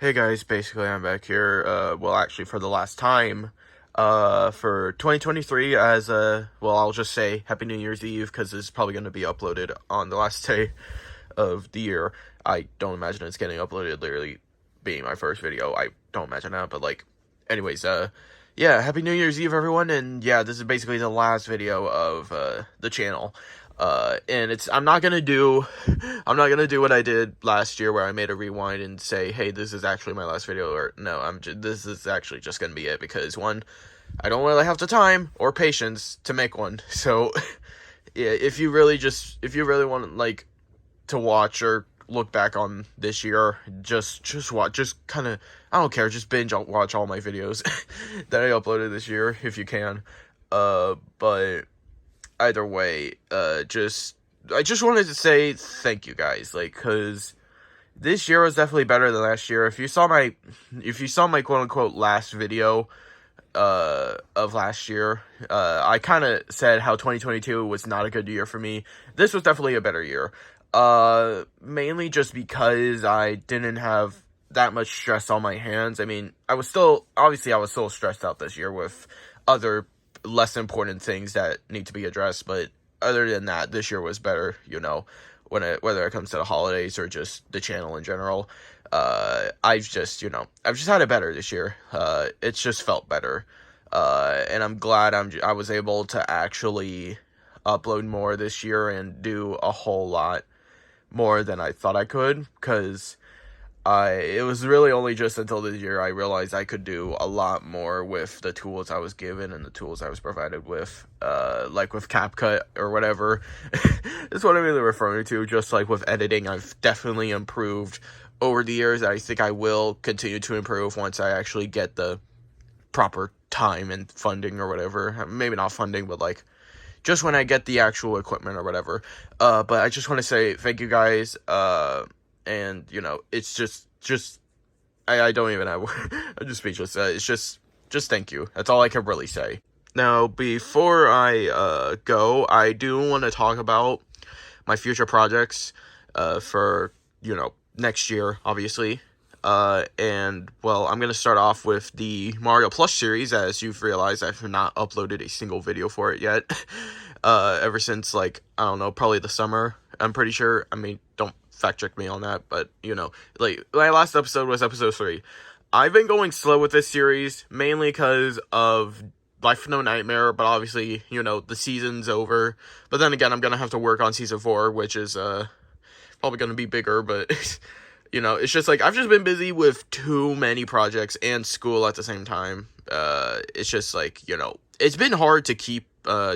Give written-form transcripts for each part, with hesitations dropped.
Hey guys, basically I'm back here, well actually for the last time, for 2023 as, well I'll just say Happy New Year's Eve, because it's probably going to be uploaded on the last day of the year. I don't imagine it's getting uploaded literally being my first video, I don't imagine that, but like, anyways, yeah, Happy New Year's Eve everyone, and yeah, this is basically the last video of, the channel. And I'm not gonna do what I did last year where I made a rewind and say, hey, this is actually my last video, or no, this is actually just gonna be it, because one, I don't really have the time or patience to make one, so, yeah, if you really want, like, to watch or look back on this year, just watch, just kind of, I don't care, just watch all my videos that I uploaded this year, if you can, but either way, I just wanted to say thank you guys, like, cause this year was definitely better than last year. If you saw my quote unquote last video, of last year, I kind of said how 2022 was not a good year for me. This was definitely a better year. Mainly just because I didn't have that much stress on my hands. I mean, I was still stressed out this year with other less important things that need to be addressed, but other than that, this year was better, whether it comes to the holidays or just the channel in general. I've just had it better this year. It's just felt better. And I'm glad I was able to actually upload more this year and do a whole lot more than I thought I could, because it was really only just until this year I realized I could do a lot more with the tools I was given and the tools I was provided with, like with CapCut or whatever. That's what I'm really referring to, just like with editing, I've definitely improved over the years. I think I will continue to improve once I actually get the proper time and funding or whatever. Maybe not funding, but like, just when I get the actual equipment or whatever. But I just want to say thank you guys, and, it's just, I don't even have, I'm just speechless, it's just thank you, that's all I can really say. Now, before I, go, I do want to talk about my future projects, for, next year, obviously, and, well, I'm gonna start off with the Mario Plus series. As you've realized, I've not uploaded a single video for it yet, ever since, like, I don't know, probably the summer, I'm pretty sure. I mean, don't fact check me on that, but, like, my last episode was episode 3. I've been going slow with this series, mainly because of Life No Nightmare, but obviously, the season's over, but then again, I'm gonna have to work on season 4, which is, probably gonna be bigger, but, it's just, like, I've just been busy with too many projects and school at the same time. It's just, like, it's been hard to keep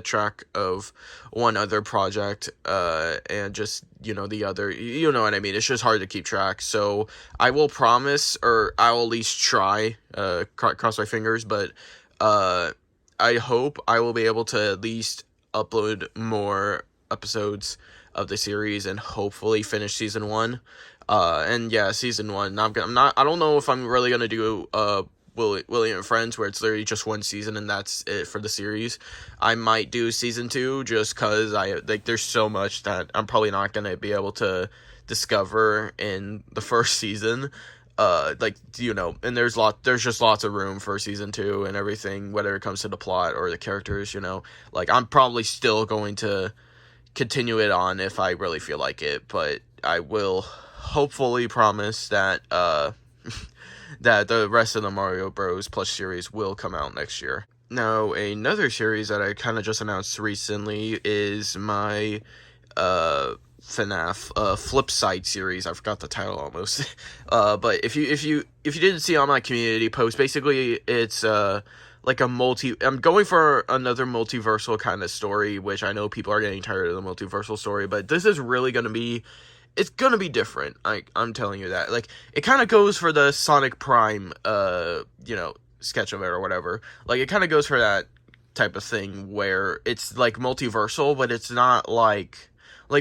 track of one other project, and just, the other, you know what I mean, it's just hard to keep track, so I will promise, or I'll at least try, cross my fingers, but, I hope I will be able to at least upload more episodes of the series and hopefully finish season 1, and yeah, season 1, I don't know if I'm really gonna do, Willie and Friends, where it's literally just one season and that's it for the series. I might do season 2 just because there's so much that I'm probably not gonna be able to discover in the first season. And there's just lots of room for season 2 and everything, whether it comes to the plot or the characters, like, I'm probably still going to continue it on if I really feel like it, but I will hopefully promise that, that the rest of the Mario Bros. Plus series will come out next year. Now, another series that I kind of just announced recently is my, FNAF, Flip Side series. I forgot the title almost. But if you didn't see on my community post, basically it's, like I'm going for another multiversal kind of story, which I know people are getting tired of the multiversal story, but this is really it's gonna be different. I'm telling you that. Like, it kind of goes for the Sonic Prime, sketch of it or whatever. Like, it kind of goes for that type of thing where it's, like, multiversal, but it's not, like,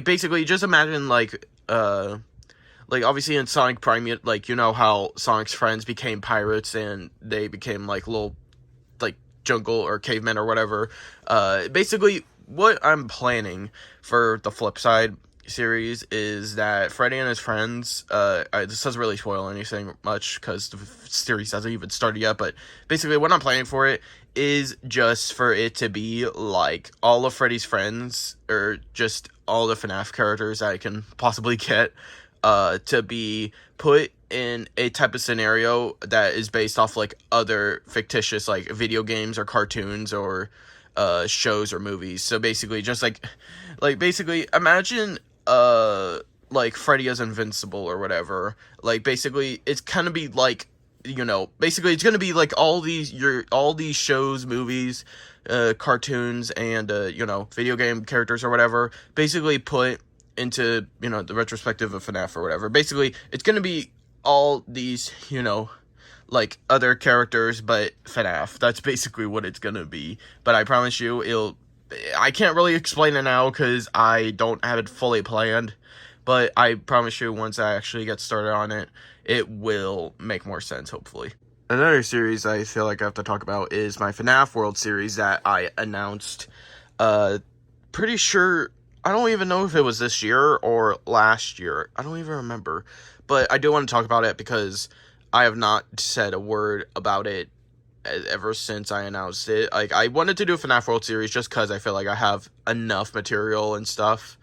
basically, just imagine, like, obviously in Sonic Prime, like, how Sonic's friends became pirates and they became, like, little, like, jungle or cavemen or whatever. Basically, what I'm planning for the flip side series is that Freddy and his friends, this doesn't really spoil anything much because the series hasn't even started yet, but basically what I'm planning for it is just for it to be like all of Freddy's friends, or just all the FNAF characters that I can possibly get, to be put in a type of scenario that is based off like other fictitious like video games or cartoons or shows or movies. So basically just like basically imagine like Freddy as Invincible or whatever. Like basically it's kind of be like, basically it's gonna be like all these shows, movies, cartoons, and video game characters or whatever, basically put into the retrospective of FNAF or whatever. Basically it's gonna be all these like other characters but FNAF. That's basically what it's gonna be. But I promise you, I can't really explain it now because I don't have it fully planned, but I promise you once I actually get started on it, it will make more sense, hopefully. Another series I feel like I have to talk about is my FNAF World series that I announced, pretty sure, I don't even know if it was this year or last year, I don't even remember, but I do want to talk about it because I have not said a word about it ever since I announced it. Like, I wanted to do a FNAF World series just because I feel like I have enough material and stuff.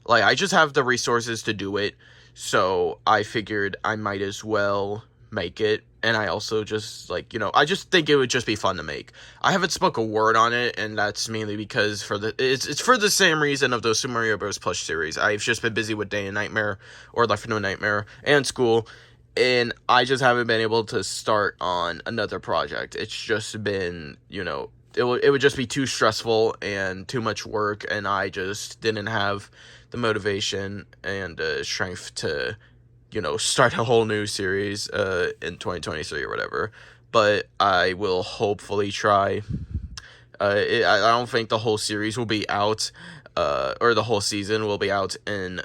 Like, I just have the resources to do it, so I figured I might as well make it. And I also just, like, I just think it would just be fun to make. I haven't spoke a word on it, and that's mainly because it's for the same reason of those Super Mario Bros. Plush series. I've just been busy with Day and Nightmare, or Life of No Nightmare, and school, and I just haven't been able to start on another project. It's just been, it would just be too stressful and too much work, and I just didn't have the motivation and strength to, start a whole new series in 2023 or whatever. But I will hopefully try. I don't think the whole series will be out, or the whole season will be out in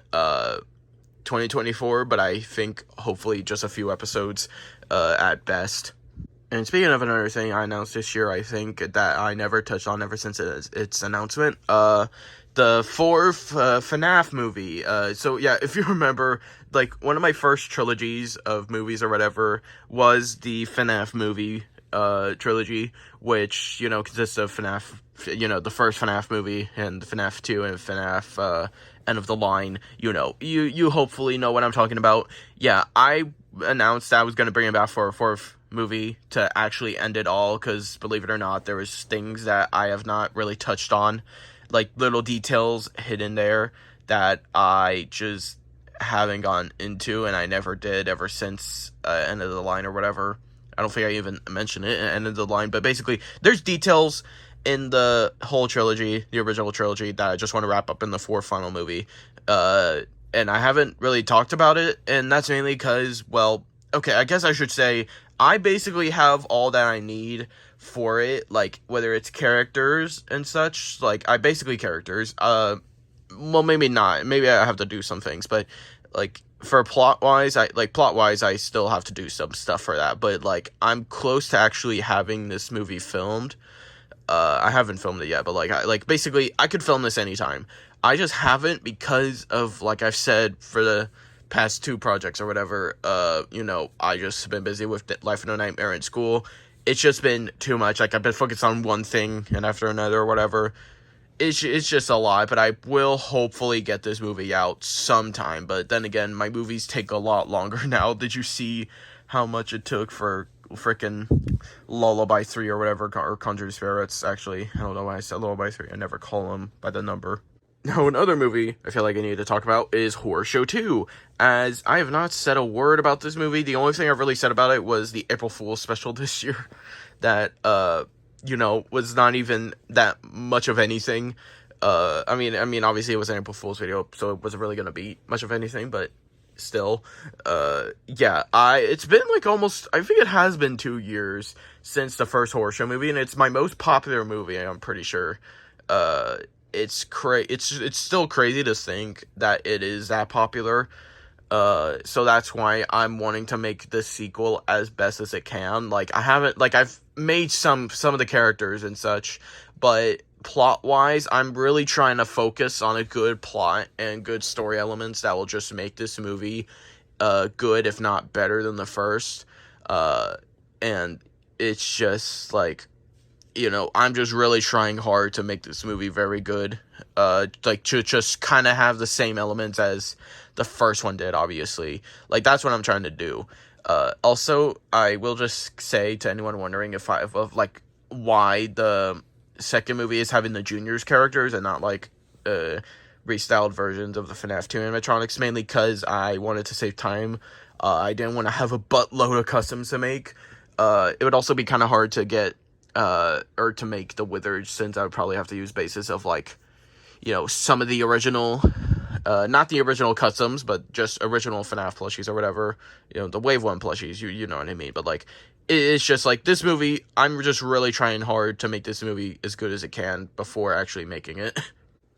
2024, but I think hopefully just a few episodes at best. And speaking of another thing I announced this year, I think that I never touched on ever since its announcement, the fourth FNAF movie. So yeah, if you remember, like, one of my first trilogies of movies or whatever was the FNAF movie trilogy, which, consists of FNAF, the first FNAF movie, and FNAF 2 and FNAF End of the Line. You hopefully know what I'm talking about. Yeah, I announced I was going to bring it back for a fourth movie to actually end it all, because believe it or not, there was things that I have not really touched on, like little details hidden there that I just haven't gone into, and I never did ever since End of the Line or whatever. I don't think I even mentioned it in End of the Line, but basically there's details in the whole trilogy, the original trilogy, that I just want to wrap up in the fourth final movie, and I haven't really talked about it, and that's mainly because, well, okay, I guess I should say I basically have all that I need for it, like, whether it's characters and such, like, characters, well, maybe not, maybe I have to do some things, but, like, for plot-wise, I still have to do some stuff for that, but, like, I'm close to actually having this movie filmed. I haven't filmed it yet, but, basically, I could film this anytime. I just haven't because of, like I've said, for the past two projects or whatever, I just been busy with Life of No Nightmare in school. It's just been too much. Like, I've been focused on one thing and after another or whatever. It's just a lot, but I will hopefully get this movie out sometime. But then again, my movies take a lot longer now. Did you see how much it took for freaking Lullaby 3 or whatever, or Conjured Spirits, actually? I don't know why I said Lullaby 3. I never call them by the number. Now, another movie I feel like I need to talk about is Horror Show 2, as I have not said a word about this movie. The only thing I've really said about it was the April Fool's special this year that, was not even that much of anything. I mean, obviously it was an April Fool's video, so it wasn't really gonna be much of anything, but still, yeah, it's been like almost, I think it has been 2 years since the first Horror Show movie, and it's my most popular movie, I'm pretty sure. It's still crazy to think that it is that popular. So that's why I'm wanting to make this sequel as best as it can. Like, I've made some of the characters and such, but plot-wise, I'm really trying to focus on a good plot and good story elements that will just make this movie good, if not better than the first. And it's just like, I'm just really trying hard to make this movie very good. Like, to just kind of have the same elements as the first one did, obviously. Like, that's what I'm trying to do. Also, I will just say to anyone wondering like, why the second movie is having the juniors characters and not, like, restyled versions of the FNAF 2 animatronics, mainly because I wanted to save time. I didn't want to have a buttload of customs to make. It would also be kind of hard to get, or to make the Withers, since I would probably have to use basis of, like, some of the original, not the original customs, but just original FNAF plushies or whatever, the Wave 1 plushies, you know what I mean, but, like, it's just, like, this movie, I'm just really trying hard to make this movie as good as it can before actually making it.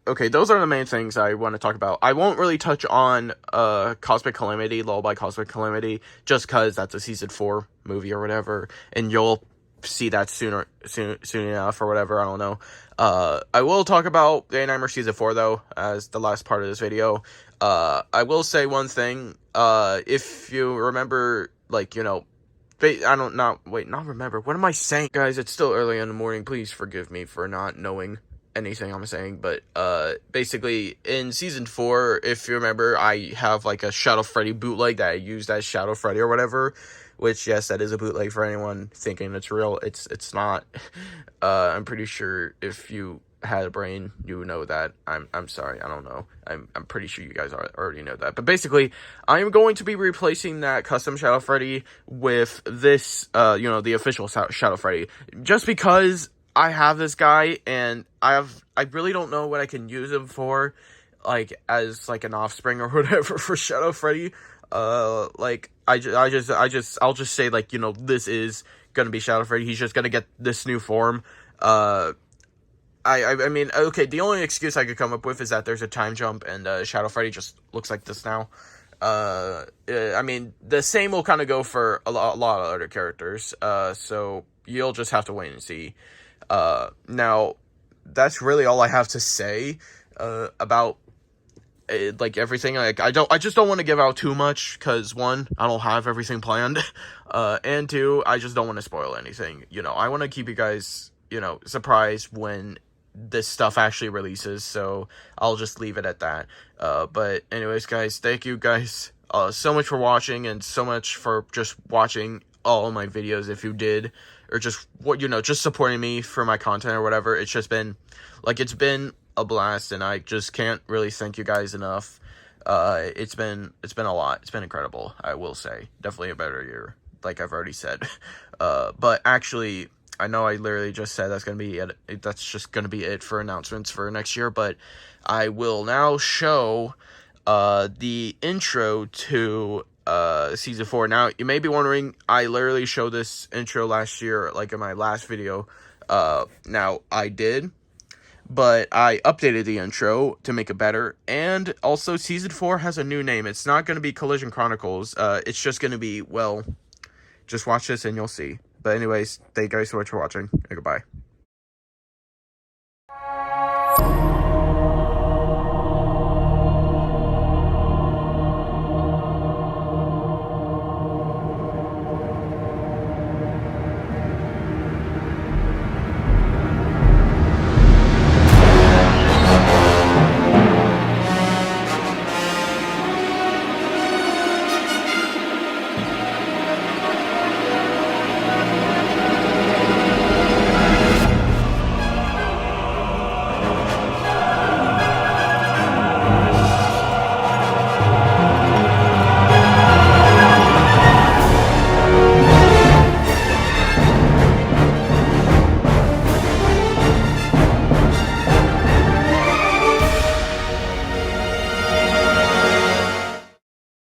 Okay, those are the main things I want to talk about. I won't really touch on Cosmic Calamity, Lullaby Cosmic Calamity, just because that's a Season 4 movie or whatever, and you'll see that soon enough or whatever, I don't know. I will talk about Day Nightmare Season 4, though, as the last part of this video. I will say one thing. If you remember, like, not remember. What am I saying? Guys, it's still early in the morning. Please forgive me for not knowing anything I'm saying, but basically in Season 4, if you remember, I have like a Shadow Freddy bootleg that I used as Shadow Freddy or whatever, which, yes, that is a bootleg for anyone thinking it's real. It's not. I'm pretty sure if you had a brain, you would know that. I'm sorry, I don't know. I'm pretty sure you guys already know that. But basically, I am going to be replacing that custom Shadow Freddy with this, the official Shadow Freddy, just because I have this guy, and I really don't know what I can use him for, like, as, like, an offspring or whatever for Shadow Freddy. Like, I'll just say, like, this is gonna be Shadow Freddy. He's just gonna get this new form. I mean, okay, the only excuse I could come up with is that there's a time jump, and Shadow Freddy just looks like this now. I mean, the same will kind of go for a lot of other characters, so you'll just have to wait and see. Now, that's really all I have to say, about, like, everything. Like, I just don't want to give out too much, because, one, I don't have everything planned, and two, I just don't want to spoil anything. I want to keep you guys, surprised when this stuff actually releases, so I'll just leave it at that. But anyways, guys, thank you guys, so much for watching, and so much for just watching all of my videos, if you did, or just just supporting me for my content or whatever. It's just been, like, it's been a blast, and I just can't really thank you guys enough. It's been a lot. It's been incredible, I will say. Definitely a better year, like I've already said. But actually, I know I literally just said that's just gonna be it for announcements for next year, but I will now show the intro to Season 4. Now, you may be wondering, I literally showed this intro last year, like in my last video. Now, I did, but I updated the intro to make it better, and also Season 4 has a new name. It's not going to be Collision Chronicles, it's just going to be, well, just watch this and you'll see. But anyways, thank you guys so much for watching, and goodbye.